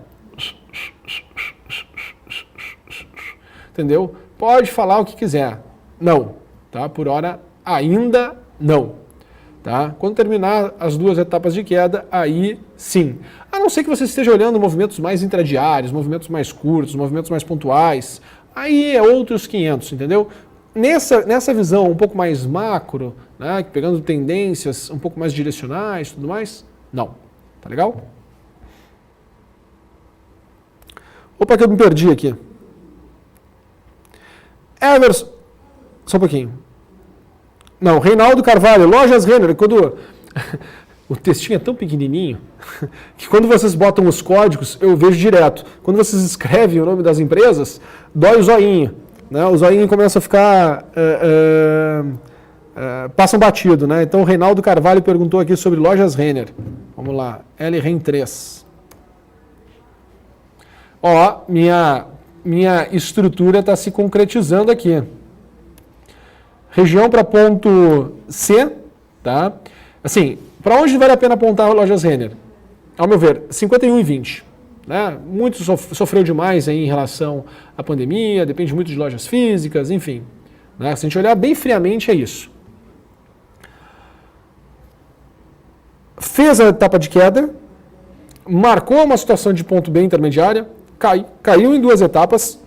entendeu? Pode falar o que quiser. Não, tá? Por hora ainda não. Tá? Quando terminar as duas etapas de queda, aí sim. A não ser que você esteja olhando movimentos mais intradiários, movimentos mais curtos, movimentos mais pontuais, aí é outros 500, entendeu? Nessa visão um pouco mais macro, né, pegando tendências um pouco mais direcionais e tudo mais, não. Tá legal? Opa, que eu me perdi aqui. Everson, só um pouquinho. Não, Reinaldo Carvalho, Lojas Renner, quando o textinho é tão pequenininho que quando vocês botam os códigos, eu vejo direto. Quando vocês escrevem o nome das empresas, dói o zoinho. Né? O zoinho começa a ficar... passa um batido. Né? Então, o Reinaldo Carvalho perguntou aqui sobre Lojas Renner. Vamos lá, LREN 3. Ó, minha estrutura está se concretizando aqui. Região para ponto C, tá? Assim, para onde vale a pena apontar Lojas Renner? Ao meu ver, 51,20. Né? Muito sofreu demais aí em relação à pandemia, depende muito de lojas físicas, enfim. Né? Se a gente olhar bem friamente, é isso. Fez a etapa de queda, marcou uma situação de ponto B intermediária, caiu em duas etapas,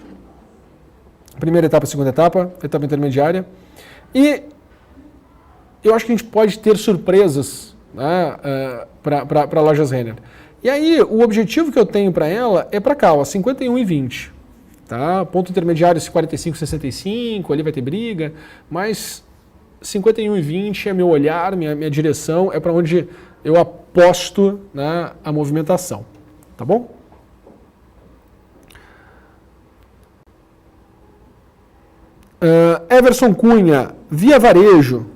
primeira etapa, segunda etapa intermediária, e eu acho que a gente pode ter surpresas, né, para Lojas Renner. E aí, o objetivo que eu tenho para ela é para cá, ó, 51,20. Tá? Ponto intermediário 45,65, ali vai ter briga, mas 51,20 é meu olhar, minha direção, é para onde eu aposto, né, a movimentação. Tá bom? Everson Cunha, Via Varejo.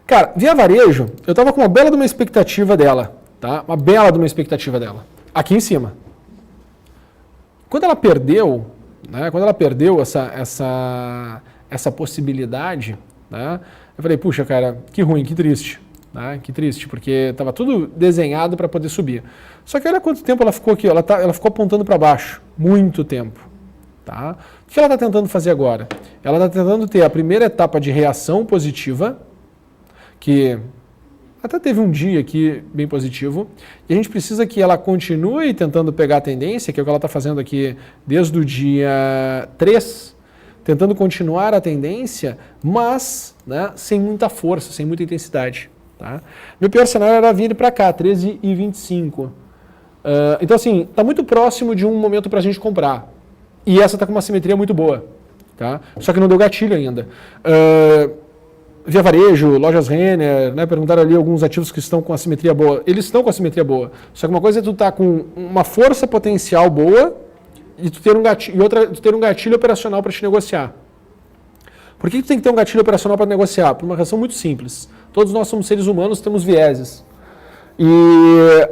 Cara, Via Varejo, eu tava com uma bela de uma expectativa dela, tá? Uma bela de uma expectativa dela. Aqui em cima. Quando ela perdeu, né, essa possibilidade, né, eu falei, puxa, cara, que ruim, que triste. Né, que triste, porque estava tudo desenhado para poder subir. Só que olha quanto tempo ela ficou aqui, ela ficou apontando para baixo, muito tempo. Tá? O que ela está tentando fazer agora? Ela está tentando ter a primeira etapa de reação positiva, que até teve um dia aqui bem positivo, e a gente precisa que ela continue tentando pegar a tendência, que é o que ela está fazendo aqui desde o dia 3, tentando continuar a tendência, mas, né, sem muita força, sem muita intensidade. Tá? Meu pior cenário era vir para cá, 13,25. Então, assim, está muito próximo de um momento para a gente comprar. E essa está com uma simetria muito boa. Tá? Só que não deu gatilho ainda. Via Varejo, Lojas Renner, né, perguntaram ali alguns ativos que estão com a simetria boa. Eles estão com a simetria boa. Só que uma coisa é tu estar com uma força potencial boa e tu ter um gatilho, e outra é tu ter um gatilho operacional para te negociar. Por que tu tem que ter um gatilho operacional para negociar? Por uma razão muito simples. Todos nós somos seres humanos, temos vieses. E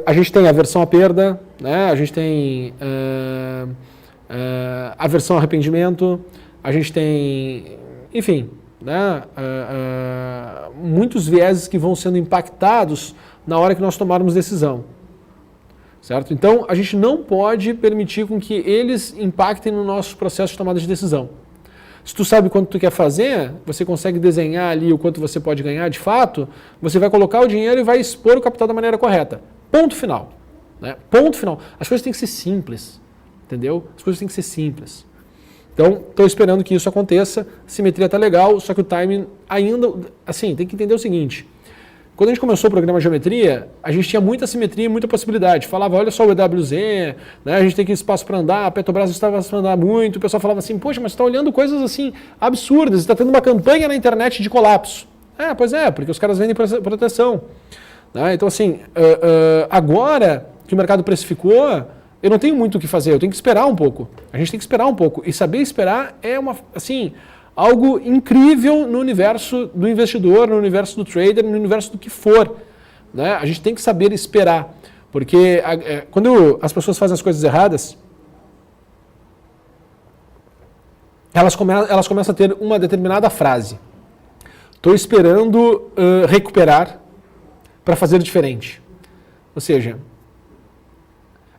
a gente tem aversão à perda, né? A gente tem aversão ao arrependimento, a gente tem, enfim, né? Muitos vieses que vão sendo impactados na hora que nós tomarmos decisão. Certo? Então, a gente não pode permitir com que eles impactem no nosso processo de tomada de decisão. Se tu sabe quanto tu quer fazer, você consegue desenhar ali o quanto você pode ganhar de fato, você vai colocar o dinheiro e vai expor o capital da maneira correta. Ponto final. Né? Ponto final. As coisas têm que ser simples. Entendeu? As coisas têm que ser simples. Então, estou esperando que isso aconteça. A simetria está legal, só que o timing ainda... Assim, tem que entender o seguinte. Quando a gente começou o programa de geometria, a gente tinha muita simetria e muita possibilidade. Falava, olha só o EWZ, né, a gente tem que espaço para andar, a Petrobras estava para andar muito, o pessoal falava assim, poxa, mas você está olhando coisas assim absurdas, está tendo uma campanha na internet de colapso. Pois é, porque os caras vendem proteção. Né? Então, assim, agora que o mercado precificou, eu não tenho muito o que fazer, eu tenho que esperar um pouco. A gente tem que esperar um pouco. E saber esperar é algo incrível no universo do investidor, no universo do trader, no universo do que for. Né? A gente tem que saber esperar, porque quando as pessoas fazem as coisas erradas, elas começam a ter uma determinada frase. Estou esperando recuperar para fazer diferente. Ou seja,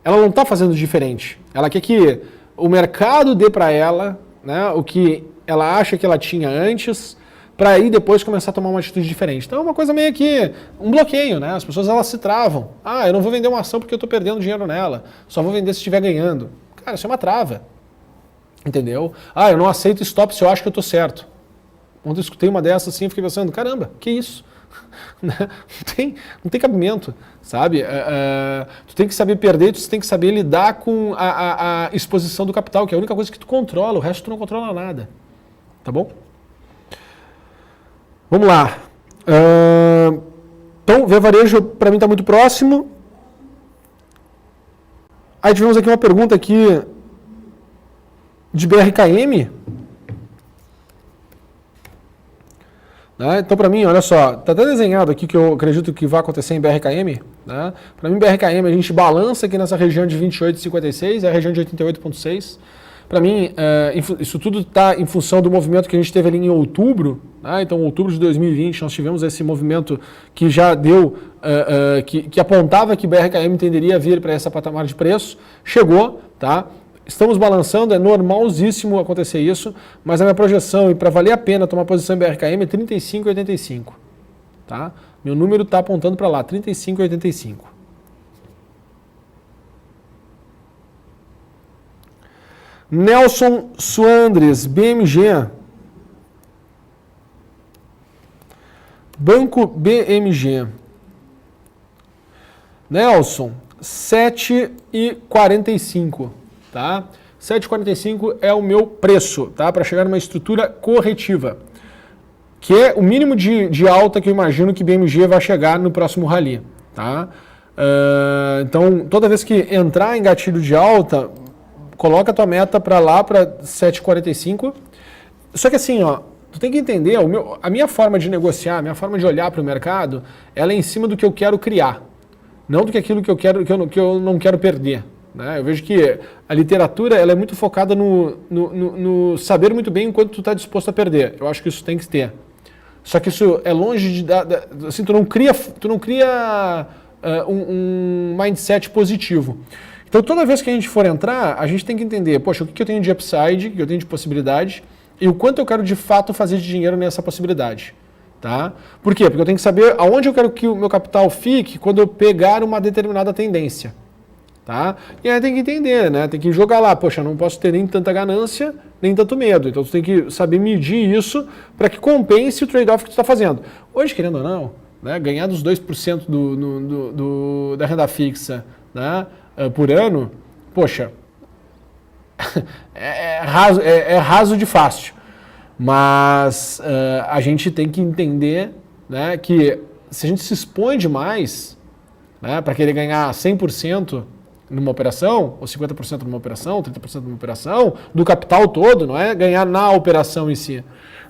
ela não está fazendo diferente. Ela quer que o mercado dê para ela, né, o que ela acha que ela tinha antes, para aí depois começar a tomar uma atitude diferente. Então é uma coisa meio que um bloqueio, né? As pessoas elas se travam. Eu não vou vender uma ação porque eu estou perdendo dinheiro nela. Só vou vender se estiver ganhando. Cara, isso é uma trava. Entendeu? Eu não aceito stop se eu acho que eu estou certo. Ontem eu escutei uma dessas assim e fiquei pensando, caramba, que isso? Não tem cabimento, sabe? Tu tem que saber perder, tu tem que saber lidar com a exposição do capital, que é a única coisa que tu controla, o resto tu não controla nada. Tá bom? Vamos lá. Então, Via Varejo para mim está muito próximo. Aí tivemos aqui uma pergunta aqui de BRKM. Né? Então, para mim, olha só, está até desenhado aqui que eu acredito que vai acontecer em BRKM. Né? Para mim, BRKM, a gente balança aqui nessa região de 28,56, é a região de 88,6. Para mim, isso tudo está em função do movimento que a gente teve ali em outubro. Né? Então, em outubro de 2020, nós tivemos esse movimento que já deu, que apontava que BRKM tenderia a vir para essa patamar de preço. Chegou, tá? Estamos balançando, é normalzíssimo acontecer isso, mas a minha projeção, e para valer a pena tomar posição em BRKM, é 35,85. Tá? Meu número está apontando para lá, 35,85. Nelson Suandres, BMG. Banco BMG. Nelson, 7,45. Tá? 7,45 é o meu preço, tá? Para chegar numa estrutura corretiva, que é o mínimo de alta que eu imagino que BMG vai chegar no próximo rally. Tá? Então, toda vez que entrar em gatilho de alta, coloca a tua meta para lá, para 7,45. Só que assim, tu tem que entender, a minha forma de negociar, a minha forma de olhar para o mercado, ela é em cima do que eu quero criar, não do que aquilo que eu quero, que eu não quero perder. né? Eu vejo que a literatura ela é muito focada no saber muito bem enquanto tu está disposto a perder. Eu acho que isso tem que ter. Só que isso é longe de dar... Assim, tu não cria um mindset positivo. Então, toda vez que a gente for entrar, a gente tem que entender, poxa, o que eu tenho de upside, o que eu tenho de possibilidade e o quanto eu quero de fato fazer de dinheiro nessa possibilidade. Tá? Por quê? Porque eu tenho que saber aonde eu quero que o meu capital fique quando eu pegar uma determinada tendência. Tá? E aí tem que entender, né? Tem que jogar lá, poxa, eu não posso ter nem tanta ganância, nem tanto medo. Então, tu tem que saber medir isso para que compense o trade-off que tu está fazendo. Hoje, querendo ou não, né, ganhar dos 2% da renda fixa, né, por ano, poxa, é raso de fácil. Mas a gente tem que entender, né, que se a gente se expõe demais, né, para querer ganhar 100% numa operação, ou 50% numa operação, 30% numa operação, do capital todo, não é ganhar na operação em si.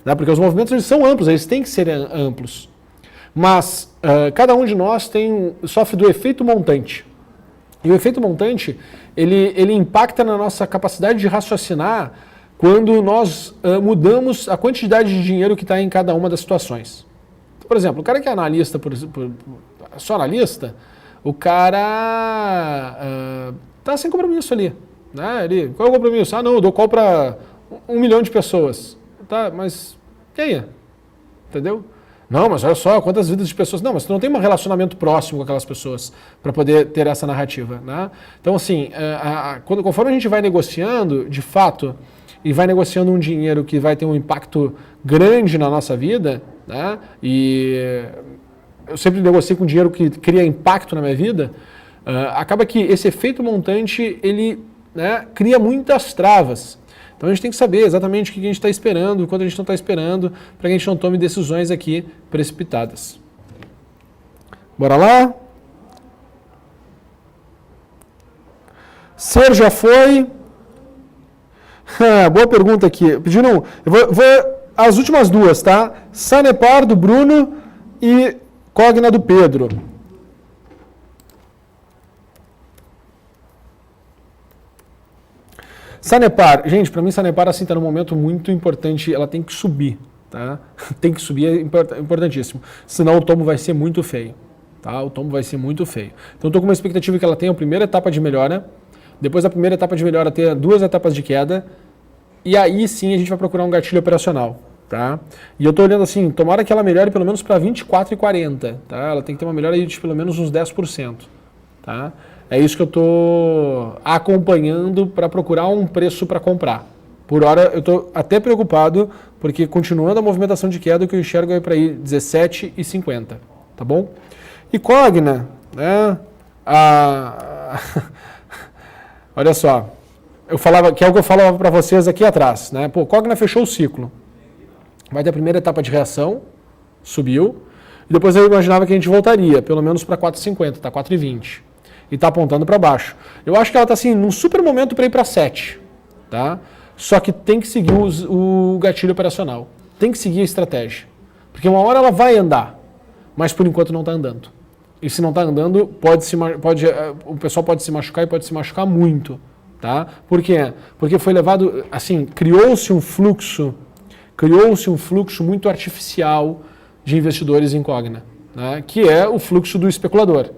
Né, porque os movimentos eles são amplos, eles têm que ser amplos. Mas cada um de nós sofre do efeito montante. E o efeito montante, ele impacta na nossa capacidade de raciocinar quando nós mudamos a quantidade de dinheiro que está em cada uma das situações. Então, por exemplo, o cara que é analista, só analista, o cara está sem compromisso ali. Né? Qual é o compromisso? Ah, não, eu dou call para 1 milhão de pessoas. Tá, mas e aí? Entendeu? Não, mas olha só, quantas vidas de pessoas... Não, mas tu não tem um relacionamento próximo com aquelas pessoas para poder ter essa narrativa. Né? Então, assim, conforme a gente vai negociando, de fato, e vai negociando um dinheiro que vai ter um impacto grande na nossa vida, né? E eu sempre negociei com dinheiro que cria impacto na minha vida, acaba que esse efeito montante, ele, né, cria muitas travas. Então a gente tem que saber exatamente o que a gente está esperando, quando a gente não está esperando, para que a gente não tome decisões aqui precipitadas. Bora lá? Ser já foi? Boa pergunta aqui. Pediram, eu vou as últimas duas, tá? Sanepar do Bruno e Cogna do Pedro. Sanepar, gente, para mim Sanepar assim está num momento muito importante, ela tem que subir, tá? Tem que subir, é importantíssimo. Senão o tombo vai ser muito feio, tá? O tombo vai ser muito feio. Então estou com uma expectativa que ela tenha a primeira etapa de melhora, depois da primeira etapa de melhora ter 2 etapas de queda, e aí sim a gente vai procurar um gatilho operacional, tá? E eu estou olhando assim, tomara que ela melhore pelo menos para 24,40, tá? Ela tem que ter uma melhora aí de pelo menos uns 10%, tá? É isso que eu estou acompanhando para procurar um preço para comprar. Por hora eu estou até preocupado, porque continuando a movimentação de queda, o que eu enxergo é para ir 17,50, tá bom? E Cogna, né? Olha só, eu falava, que é o que eu falava para vocês aqui atrás, né? Pô, Cogna fechou o ciclo. Vai ter a primeira etapa de reação, subiu, e depois eu imaginava que a gente voltaria, pelo menos para 4,50, tá 4,20. E está apontando para baixo. Eu acho que ela está assim, num super momento para ir para 7. Tá? Só que tem que seguir o gatilho operacional. Tem que seguir a estratégia. Porque uma hora ela vai andar, mas por enquanto não está andando. E se não está andando, o pessoal pode se machucar e pode se machucar muito. Tá? Por quê? Porque foi levado, assim, criou-se um fluxo muito artificial de investidores em Cogna, né? Que é o fluxo do especulador.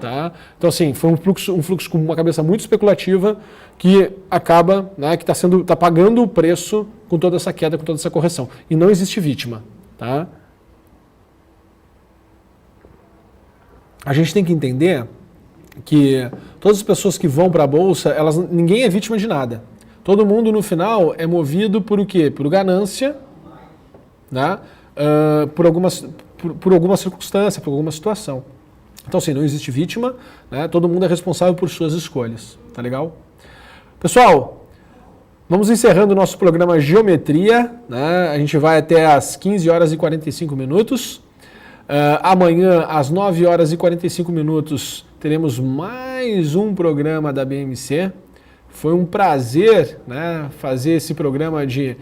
Tá? Então, assim, foi um fluxo com uma cabeça muito especulativa que acaba, né, que está pagando o preço com toda essa queda, com toda essa correção. E não existe vítima. Tá? A gente tem que entender que todas as pessoas que vão para a Bolsa, ninguém é vítima de nada. Todo mundo, no final, é movido por o quê? Por ganância, né? Por alguma circunstância, por alguma situação. Então, assim, não existe vítima, né? Todo mundo é responsável por suas escolhas, tá legal? Pessoal, vamos encerrando o nosso programa Geometria, né? A gente vai até às 15 horas e 45 minutos. Amanhã, às 9 horas e 45 minutos, teremos mais um programa da BMC. Foi um prazer, né, fazer esse programa de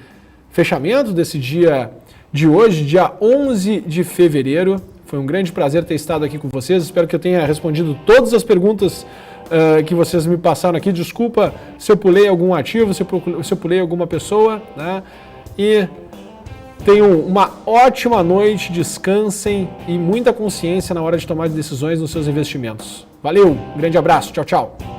fechamento desse dia de hoje, dia 11 de fevereiro. Foi um grande prazer ter estado aqui com vocês. Espero que eu tenha respondido todas as perguntas que vocês me passaram aqui. Desculpa se eu pulei algum ativo, se eu pulei alguma pessoa, né? E tenham uma ótima noite, descansem e muita consciência na hora de tomar decisões nos seus investimentos. Valeu, um grande abraço, tchau, tchau.